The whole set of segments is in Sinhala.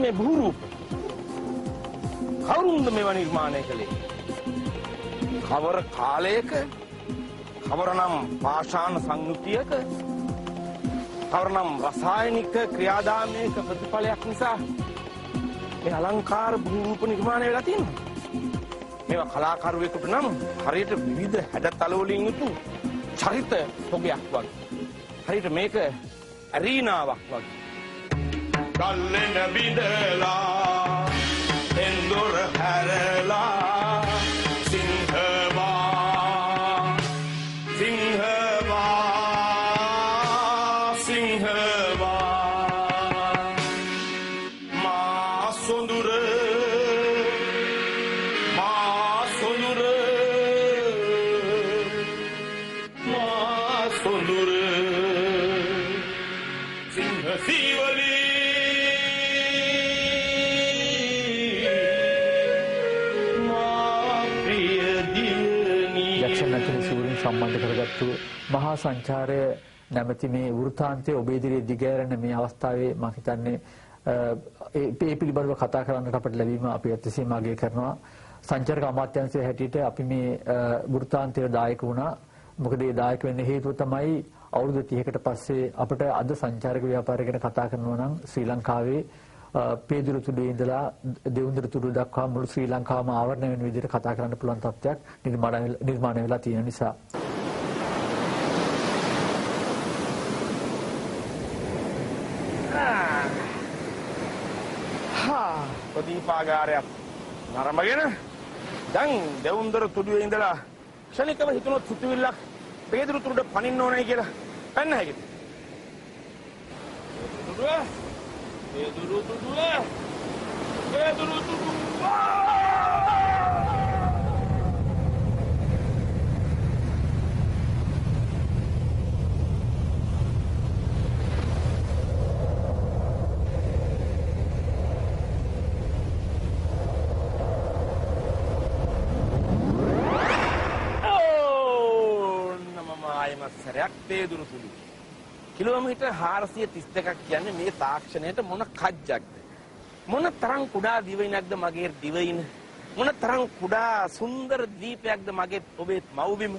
මේ භූරූප? කවුරුන්ද මේවා නිර්මාණය කළේ? කවර කාලයක, කවරනම් පාෂාණ සංයුතියක, කවරනම් රසායනික ක්‍රියාදාමයක ප්‍රතිඵලයක් නිසා මේ අලංකාර භූරූප නිර්මාණය වෙලා තියෙනවා. මේවා කලාකරුවෙකුට නම් හරියට විවිධ හැඩතල වලින් යුතු චරිත පොගයක් වගේ. හරියට මේක ඇරීනාවක් වගේ. කල්ලෙන බිඳලා එන්දොර හැරලා සිංහවා සිංහවා සිංහවා මා සොඳුර මා සොඳුර මා සොඳුර සිංහ සීවලී සම්බන්ධ කරගත්තු මහා සංචාරය නැමැති මේ වෘතාන්තයේ ඔබ ඉදිරියේ දිගෑරෙන මේ අවස්ථාවේ මම හිතන්නේ ඒ පිළිබඳව කතා කරන්නට අපට ලැබීම අපි අතිශයින්ම අගය කරනවා. සංචාරක අමාත්‍යාංශයේ හැටියට අපි මේ වෘතාන්තයේ දායක වුණා. මොකද ඒ දායක වෙන්න හේතුව තමයි අවුරුදු 30කට පස්සේ අපිට අද සංචාරක ව්‍යාපාරය ගැන කතා කරනවා නම් ශ්‍රී ලංකාවේ පේදුරු තුඩේ ඉඳලා දෙවුන්දර තුඩු දක්වා මුළු ශ්‍රී ලංකාවම ආවරණය වෙන විදිහට කතා කරන්න පුළුවන් තත්ත්වයක් නිර්මාණය වෙලා තියෙන නිසා. ප්‍රදීපාගාරයක් නරඹගෙන දැන් දෙවුන්දර තුඩුවේ ඉඳලා ක්ෂණිකව හිතුනොත් සිතුවිල්ලක් පේදුරු තුඩට පනින්න ඕනේ කියලා පැන්න හැකිද? Pedro Tuduwe. Pedro Tuduwe. Oh, nama mai masaryak Pedro Tuduwe. Kilometre 432ක් කියන්නේ මේ තාක්ෂණයට මොන කජ්ජක්ද? මොන තරම් කුඩා දිවයිනක්ද මගේ දිවයින? මොන තරම් කුඩා සුන්දර දීපයක්ද මගේ ඔබේ මව්බිම?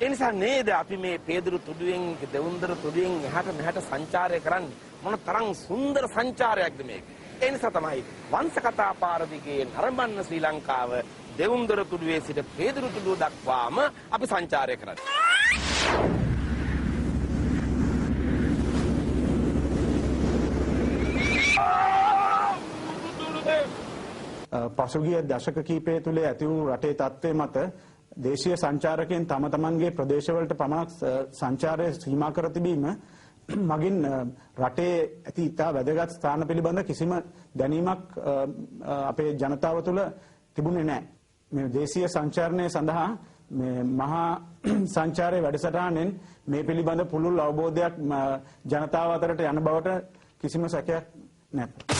ඒ නිසා නේද අපි මේ පේදුරු තුඩුවෙන් දෙවුන්දර තුඩුවෙන් එහාට මෙහාට සංචාරය කරන්නේ? මොන තරම් සුන්දර සංචාරයක්ද මේක? ඒ නිසා තමයි වංශ කතා පාර දිගේ නරඹන්න ශ්‍රී ලංකාව දෙවුන්දර තුඩුවේ සිට පේදුරු තුඩුව දක්වාම අපි සංචාරය කරන්නේ. පසුගිය දශක කිහිපය තුළ ඇති වූ රටේ තත්ත්වය මත දේශීය සංචාරකයන් තම තමන්ගේ ප්‍රදේශවලට පමණක් සංචාරය සීමා කර තිබීම මගින් රටේ ඇති ඉතා වැදගත් ස්ථාන පිළිබඳ කිසිම දැනීමක් අපේ ජනතාව තුළ තිබුණේ නැහැ. මේ දේශීය සංචාරණය සඳහා මේ මහා සංචාරයේ වැඩසටහනෙන් මේ පිළිබඳ පුළුල් අවබෝධයක් ජනතාව අතරට යන බවට කිසිම සැකයක් නැහැ.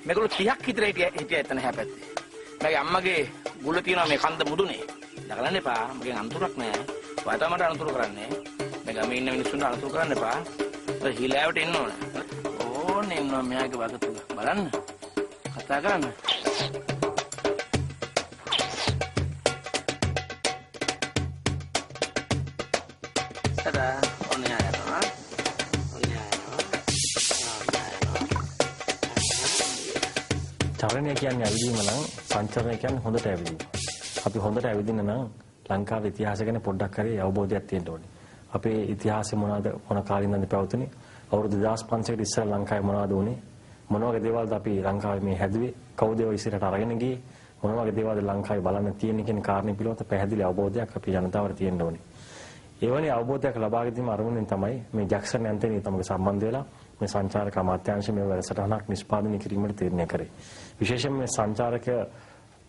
මේගොල්ලෝ 30ක් විතර හිටියා එතන හැපැත්තේ. මගේ අම්මගේ ගුල තියෙනවා මේ කන්ද මුදුනේ. දකලන්න එපා. මගෙන් අනතුරක් නැහැ. ඔයා තමයි අනතුරු කරන්නේ. මේ ගමේ ඉන්න මිනිස්සුන්ට අනතුරු කරන්න එපා. ඔය හිලාවට එන්න ඕන. ඕනේ එන්නවා මෙයාගේ වගතුග. බලන්න. කතා කරන්න. සදා ඕනේ ආයතන. චරණය කියන්නේ ඇවිදීම නම් සංචරණය කියන්නේ හොඳට ඇවිදීම. අපි හොඳට ඇවිදින්න නම් ලංකාවේ ඉතිහාසය ගැන පොඩ්ඩක් හරි අවබෝධයක් තියෙන්න ඕනේ. අපේ ඉතිහාසය මොනවාද මොන කාලේ ඉඳන්ද පැවතුනේ? අවුරුදු 2500කට ඉස්සර ලංකාවේ මොනවද වුනේ? මොන වගේ දේවල්ද අපි ලංකාවේ මේ හැදුවේ? කවුද ඒව ඉස්සරහට අරගෙන ගියේ? මොන වගේ දේවල්ද ලංකාවේ බලන්න තියෙන්නේ කියන කාරණේ පිළිබඳ පැහැදිලි අවබෝධයක් අපේ ජනතාවට තියෙන්න ඕනේ. එවැනි අවබෝධයක් ලබා ගැනීම අරමුණෙන් තමයි මේ ජැක්සන් ඇන්තනි තමගේ සම්බන්ධ වෙලා මේ සංචාරක අමාත්‍යාංශ මේ වැඩසටහනක් නිෂ්පාදනය කිරීමට තීරණය කරේ. විශේෂයෙන්ම මේ සංචාරක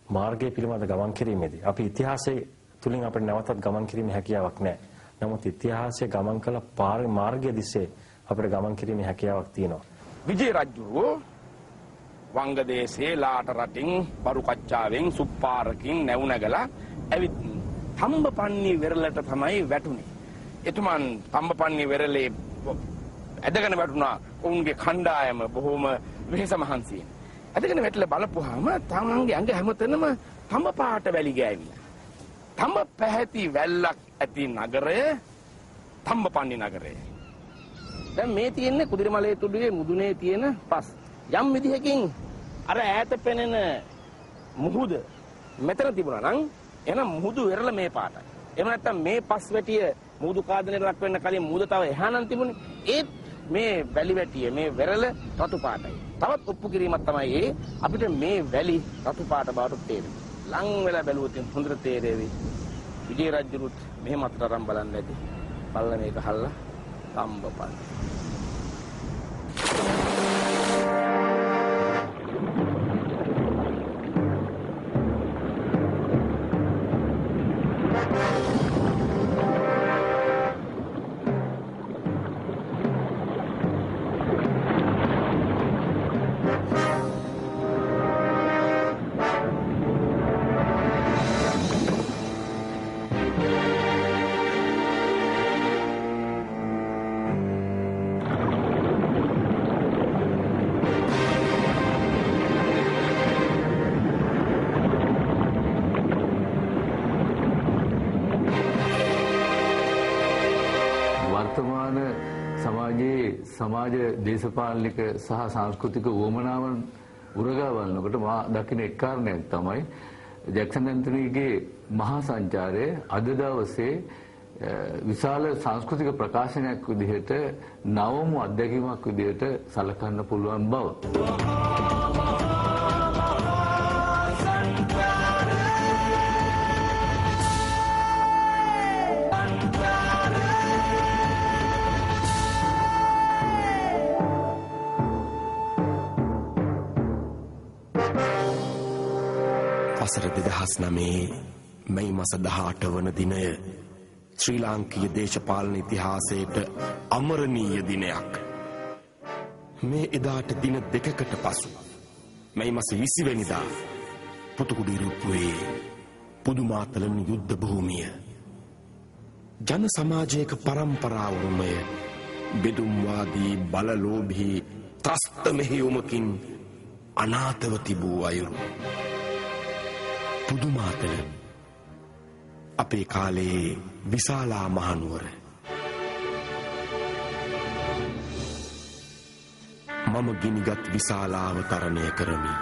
මාර්ගය පිළිබඳ ගමන් කිරීමේදී අපි ඉතිහාසයේ තුලින් අපිට නැවතත් ගමන් කිරීමේ හැකියාවක් නැහැ. නමුත් ඉතිහාසයේ ගමන් කළ මාර්ගය දිස්සේ අපිට ගමන් කිරීමේ හැකියාවක් තියෙනවා. විජය රජුරෝ වංගදේශේ ලාට රටින් බරු කච්චාවෙන් සුප්පාරකින් නැවුනගලා ඇවිත් තම්බපන්නි වෙරළට තමයි වැටුනේ. එතුමන් තම්බපන්නි වෙරළේ ඇදගෙන වැටුණා. ඔවුන්ගේ කණ්ඩායම බොහොම වෙහෙස මහන්සියෙන්. ඇදගෙන වැටලා බලපුවාම තමන්ගේ ඇඟ හැමතැනම තඹ පාට වැලි ගෑවිලා. තඹ පැහැති වැල්ලක් ඇති නගරය තම්බපන්නි නගරය. දැන් මේ තියෙන්නේ කුදිරමලේ තුඩුවේ මුදුනේ තියෙන පස්. යම් විදිහකින් අර ඈත පෙනෙන මුහුද මෙතන තිබුණා නම් එහෙනම් මුහුදු වෙරළ මේ පාටයි. එහෙම නැත්නම් මේ පස් වැටිය මුහුදු කාදනයට ලක් වෙන්න කලින් මුහුද තව එහා නම් තිබුණේ. ඒත් මේ වැලි වැටිය මේ වෙරළ රතු පාටයි. තවත් ඔප්පු කිරීමක් තමයි අපිට මේ වැලි රතු පාට බවට තේරෙන්නේ. ලං වෙලා බැලුවොත් හොඳට තේරෙවි. විජය රජුරුත් මෙහෙම අතට අරන් බලන්න ඇති. බලලා මේක හල්ලා තම්බපන්. සමාජ දේශපාලනික සහ සංස්කෘතික වුවමනාවන් උරගා බලනකොට මා දකින එක් කාරණයක් තමයි ජැක්සන් ඇන්තනීගේ මහා සංචාරය අද දවසේ විශාල සංස්කෘතික ප්‍රකාශනයක් විදිහට නවම අත්දැකීමක් විදිහට සලකන්න පුළුවන් බව. වසර 2009 මැයි මාස 18 වන දිනය ශ්‍රී ලාංකීය දේශපාලන ඉතිහාසයට අමරණීය දිනයක්. මේ එදාට දින දෙකකට පසු මැයි මාස 20 වෙනිදා පුතුකුඩිරුප්පුවේ පුදුමාතලන් යුද්ධ භූමිය ජන සමාජයක පරම්පරා උරුමය බෙදුම්වාදී බලලෝභී ත්‍රස්ත මෙහෙයුමකින් අනාථව තිබූ අයුරු පුදුමාතල අපේ කාලේ විශාලා මහනුවර. මම ගිනිගත් විශාලාව තරණය කරමි.